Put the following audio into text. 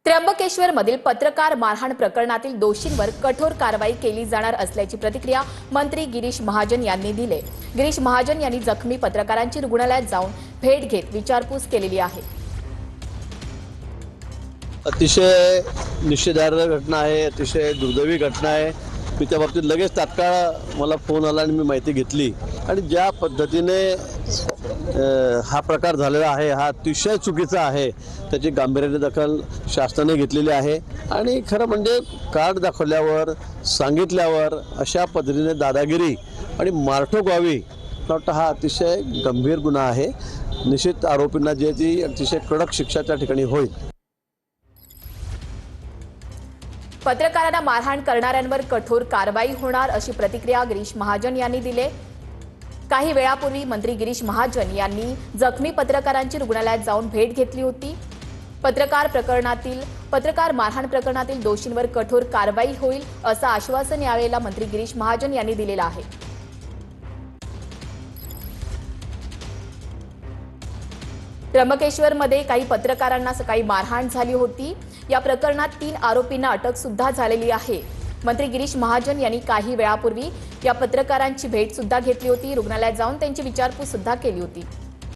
त्र्यंबकेश्वरमधील पत्रकार मारहाण प्रकरणातील दोषींवर कठोर कारवाई केली जाणार असल्याची प्रतिक्रिया मंत्री गिरीश महाजन यांनी दिली। गिरीश महाजन यांनी जखमी पत्रकारांची रुग्णालयात जाऊन भेट घेत विचारपूस केलेली आहे। अतिशय निषेधार्ह घटना आहे, अतिशय दुर्दैवी घटना आहे। मी त्या बाबतीत लगेच तात्काळ मला फोन आला आणि मी माहिती घेतली आणि ज्या पद्धतीने हा प्रकार झालेला आहे हा अतिशय चुकीचा आहे। त्याची गांभीर्याने दखल शासनाने घेतलेली आहे आणि खरं म्हणजे कार्ड दाखवल्यावर सांगितल्यावर अशा पद्धतीने दादागिरी आणि मारठोक व्हावी, मला वाटतं हा अतिशय गंभीर गुन्हा आहे। निश्चित आरोपींना जे ती अतिशय कडक शिक्षा त्या ठिकाणी होईल। पत्रकारांना मारहाण करणाऱ्यांवर कठोर कारवाई होणार अशी प्रतिक्रिया गिरीश महाजन यांनी दिली। काही वेळापूर्वी मंत्री गिरीश महाजन यांनी जखमी पत्रकारांची रुग्णालयात जाऊन भेट घेतली होती। पत्रकार मारहाण प्रकरणातील दोषींवर कठोर कारवाई होईल असं आश्वासन यावेळेला मंत्री गिरीश महाजन यांनी दिलेलं आहे। त्र्यंबकेश्वरमध्ये काही पत्रकारांना सकाळी मारहाण झाली होती। या प्रकरणात 3 आरोपींना अटक सुद्धा झालेली आहे। मंत्री गिरीश महाजन यांनी काही वेळापूर्वी या पत्रकारांची भेट सुद्धा घेतली होती, रुग्णालयात जाऊन त्यांची विचारपूस सुद्धा केली होती।